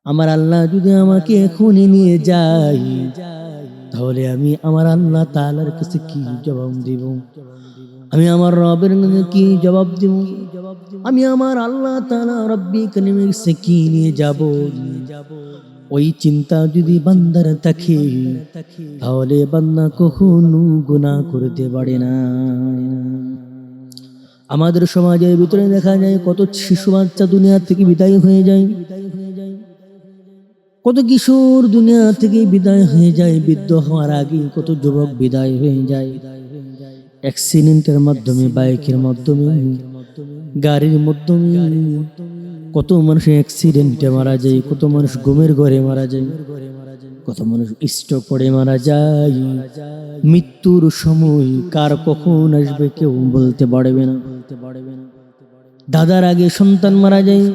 আমার আল্লাহ যদি আমাকে এখনই নিয়ে যায়, তাহলে আমি আমার আল্লাহ তাআলার কাছে কি জবাব দিব? আমি আমার রবের কাছে কি জবাব দিব? আমি আমার আল্লাহ তাআলা রব্বি কারীমের কাছে কি নিয়ে যাব? ওই চিন্তা যদি বান্দার থাকে, তাহলে বান্দা কখনো গুনাহ করতে পারে না। আমাদের সমাজের ভিতরে দেখা যায় কত শিশু বাচ্চা দুনিয়া থেকে বিদায় হয়ে যায়, কত কিশোর দুনিয়া থেকে বিদায় হয়ে যায়, বৃদ্ধ হওয়ার আগে কত যুবক বিদায় হয়ে যায় অ্যাক্সিডেন্টের মাধ্যমে, বাইকের মাধ্যমে, গাড়ির মাধ্যমে। কত মানুষ অ্যাক্সিডেন্টে মারা যায়, কত মানুষ ঘুমের ঘরে মারা যায়, কত মানুষ স্ট্রোক করে মারা যায়। মৃত্যুর সময় কার কখন আসবে কেউ বলতে পারবে না। দাদার আগে সন্তান মারা যায়,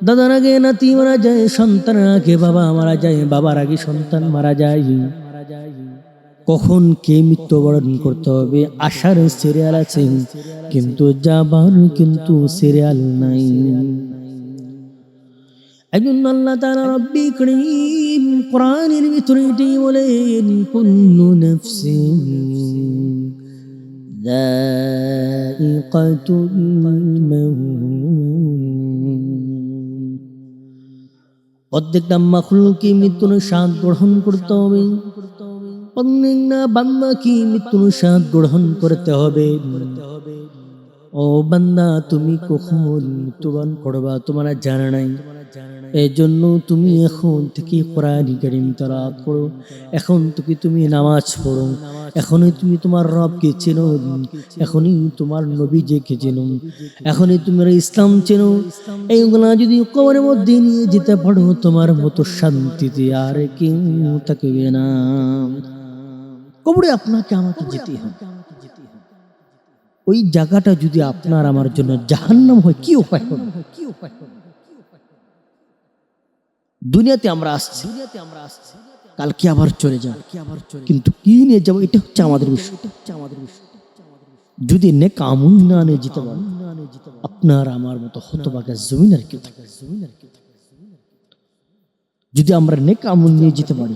দাদার আগে নাতি মারা যায়, সন্তানের আগে বাবা মারা যায়, বাবার আগে সন্তান মারা যায়। কখন কে মৃত্যুবরণ করতে হবে আসার সিরিয়াল আছে, কিন্তু যাবার কিন্তু সিরিয়াল নাই। একজন আল্লাহ তাআলা রব্বি কারীম কোরআনের ভিতরে এটি বলেন, কুল্লু নাফসিন যায়িকাতুল মাউত। প্রত্যেকটা মাখলুককে মৃত্যুর স্বাদ গ্রহণ করতে হবে, প্রত্যেকটা বান্দাকে মৃত্যুর স্বাদ গ্রহণ করতে হবে। ও বান্দা, তুমি কখন মৃত্যুবরণ করবা তোমার জানা নাই। এই জন্য তুমি এখন থেকে কোরআন কারীম তেলাওয়াত করো, এখন থেকে তুমি নামাজ পড়ো, এখনই তুমি তোমার রবকে চেনো, এখনই তোমার নবীজিকে চেনো, এখনই তোমার ইসলাম চেনো। এইগুলা যদি কবরের মধ্যে নিয়ে যেতে পারো, তোমার মতো শান্তিতে আর কেউ থাকবে না। কবরে আপনাকে আমাকে যেতে হবে। ওই জায়গাটা যদি আপনার আমার জন্য জাহান্নাম হয়, কি উপায় হবে? দুনিয়াতে আমরা আসছি, কালকে আবার চলে যাব, কিন্তু কি নিয়ে যাবো এটা হচ্ছে আমাদের বিষয়। যদি নেক আমল না নিয়ে যেতে পারে, আপনার আমার মতো হতভাগা জমিন আর কেউ থাকে। যদি আমরা নেক আমল নিয়ে যেতে পারি,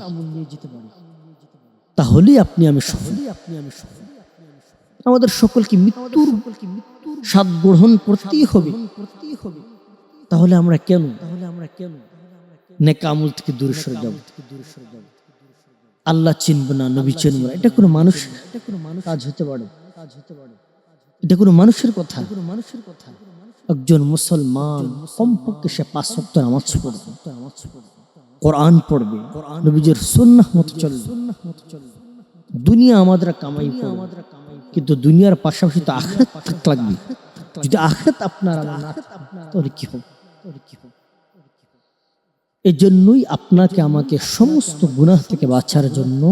তাহলে আপনি আমি সফল। আমাদের সকলকে মৃত্যুর স্বাদ গ্রহণ করতেই হবে। তাহলে আমরা কেন নেক আমল থেকে দূরে সরে যাব? আল্লাহ চিনব না, নবী চিনব না, এটা কোনো মানুষ কাজ হতে পারে? এটা কোনো মানুষের কথা? একজন মুসলমান কমপক্ষে সে 5 ওয়াক্ত নামাজ পড়বে, কোরআন পড়বে, নবীজির সুন্নাহ মতো চলবে। দুনিয়া আমাদের কামাই করব, কিন্তু দুনিয়ার পাশাপাশি তো আখিরাত থাকতে লাগবে। যদি আখিরাত আপনার আমার না থাকে, তাহলে কি হবে? এজন্যই আপনাকে আমাকে সমস্ত গুনাহ থেকে বাঁচার জন্য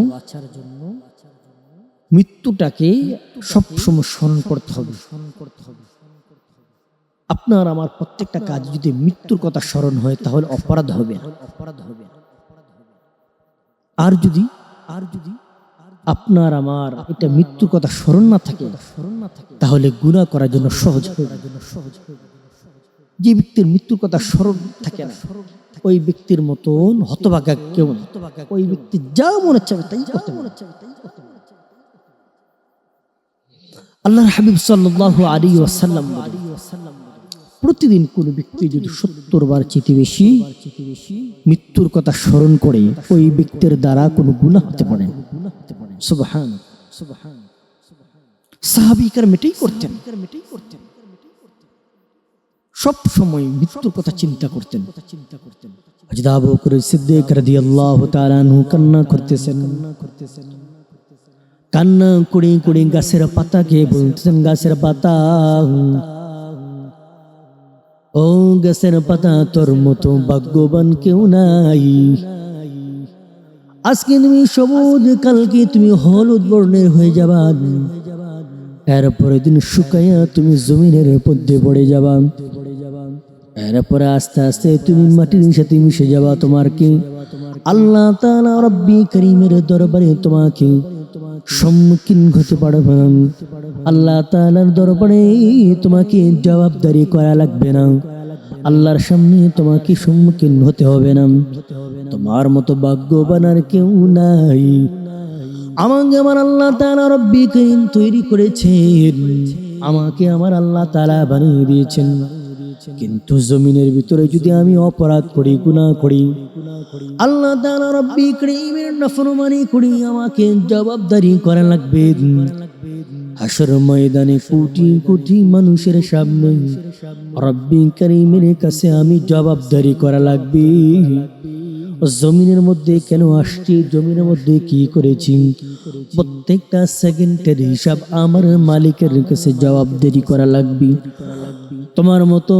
মৃত্যুটাকে সবসময় স্মরণ করতে হবে। আপনার আমার প্রত্যেকটা কাজ যদি মৃত্যুর কথা স্মরণ হয়, তাহলে অপরাধ হবে। আর যদি আপনার আমার এটা মৃত্যুর কথা স্মরণ না থাকে, তাহলে গুনাহ করার জন্য সহজ হবে। যে ব্যক্তির মৃত্যুর কথা স্মরণ থাকে না, ওই ব্যক্তির মতন হতভাগা কেউ না। ওই ব্যক্তি যা মনে চাবে তাই করতে পারে। আল্লাহর হাবিব সাল্লাল্লাহু আলাইহি ওয়াসাল্লাম প্রতিদিন কোন ব্যক্তি যদি 70 বার চেয়ে বেশি মৃত্যুর কথা স্মরণ করে, ওই ব্যক্তির দ্বারা কোনো গুনাহ হতে পারে না। সুবহানাল্লাহ। সাহাবী কার মেটেই করতেন, সব সময় মৃত্যুর কথা চিন্তা করতেন। হযরত আবু বকর সিদ্দিক রাদিয়াল্লাহু তাআলা আনহু কান্না করতেছেন, কান্না করে করে গাছের পাতাকে বলতেছেন, গাছের পাতা, ও গাছের পাতা, তোর মতো ভাগ্যবান কেউ নাই। আজকে তুমি সবুজ, কালকে তুমি হলুদ বর্ণের হয়ে যাবা, এরপরে দিন শুকাইয়া তুমি জমিনের মধ্যে পড়ে যাবা, এরপরে আস্তে আস্তে তুমি মাটির সাথে মিশে যাবা। তোমার কি আল্লাহ তাআলা রব্বি কারীমের দরবারে তোমাকে সম্মুখীন হতে পারবে না। আল্লাহ তাআলার দরবারে তোমাকে জবাবদারি করা লাগবে না। আল্লাহর সামনে তোমাকে সম্মুখীন হতে হবে না। তোমার মতো ভাগ্যবান আর কেউ নাই। আমাকে আমার আল্লাহ তাআলা রব্বি করিম তৈরি করেছেন, আমাকে আমার আল্লাহ তাআলা বানিয়ে দিয়েছেন। কিন্তু জমিনের ভিতরে যদি আমি অপরাধ করি, গুনাহ করি, আল্লাহ তাআলা রব্বি করিমের নাফরমানি করি, আমাকে জবাবদারি করা লাগবে। হাসর ময়দানে কোটি কোটি মানুষের সামনে রব্বি করিমের কাছে আমি জবাবদারি করা লাগবে। জমিনের মধ্যে কেন আসছি, জমিনের মধ্যে কি করেছি, প্রত্যেকটা সেকেন্ডের হিসাব আমার মালিকের কাছে জবাবদারি করা লাগবে। তোমার মতো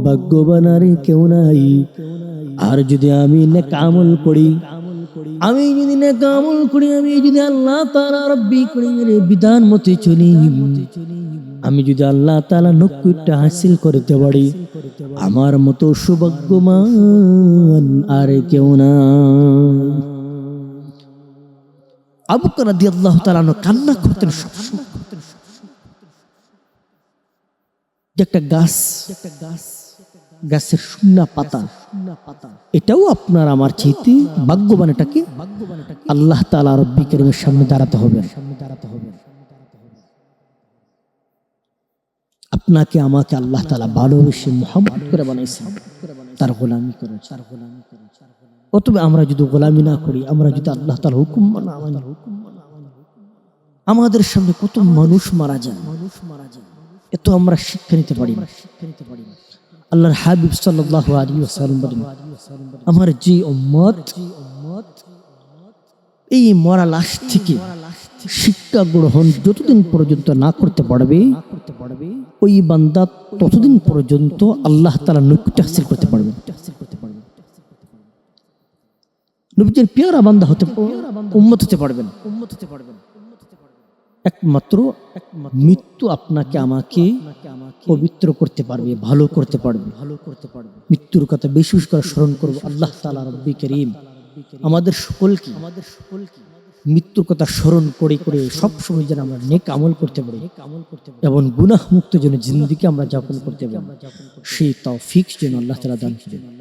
ভাগ্যবান আর কেউ নাই। আর যদি আমি নেক আমল করি, আমি যদি নেক আমল করি, আমি যদি আল্লাহ তাআলা রব্বি করিমের বিধান মতে চলি, আমি যদি আল্লাহ তাআলা নকুটটা হাসিল করতে পারি, আমার মতো সৌভাগ্যবান আর কেউ না। আবু বকর রাদিয়াল্লাহু তাআলা কান্না করতেন সবসময়। একটা গাছ, গাছের শুকনা পাতা, এটাও আপনার আমার চাইতে ভাগ্যবান। এটাকে আল্লাহ তাআলা রব্বি করিমের সামনে দাঁড়াতে হবে। আপনাকে আমাকে আল্লাহ তাআলা ভালোবেসে মুহাব্বত করে বানাইছেন, তার গোলামি করেছেন। অতএব আমরা যদি গোলামি না করি, আমরা যদি আল্লাহ তাআলার হুকুম না মানি, আমাদের সামনে কত মানুষ মারা যায়, এত আমরা শিক্ষা নিতে পারি না। আল্লাহর হাবিব সাল্লাল্লাহু আলাইহি ওয়াসাল্লাম বলেন, আমার যে উম্মত এই মরা লাশ থেকে শিক্ষা গ্রহণ যতদিন পর্যন্ত না করতে পারবে, ওই বান্দা ততদিন পর্যন্ত আল্লাহ তাআলা নৈকট্য হাসিল করতে পারবে। নবীজির পেয়ারা বান্দা হতে, উম্মত হতে পারবেন। একমাত্র মৃত্যু আপনাকে আমাকে পবিত্র করতে পারবে, ভালো করতে পারবে। মৃত্যুর কথা বেশি বেশি করে স্মরণ করব। আল্লাহ তাআলা রব্বি করিম আমাদের সকলকে মৃত্যুর কথা স্মরণ করে করে সব সময় যেন আমরা নেক আমল করতে পারি এবং গুনাহ মুক্ত যেন জিন্দেগি আমরা যাপন করতে পারি, সেই তৌফিক যেন আল্লাহ তাআলা দান করেন।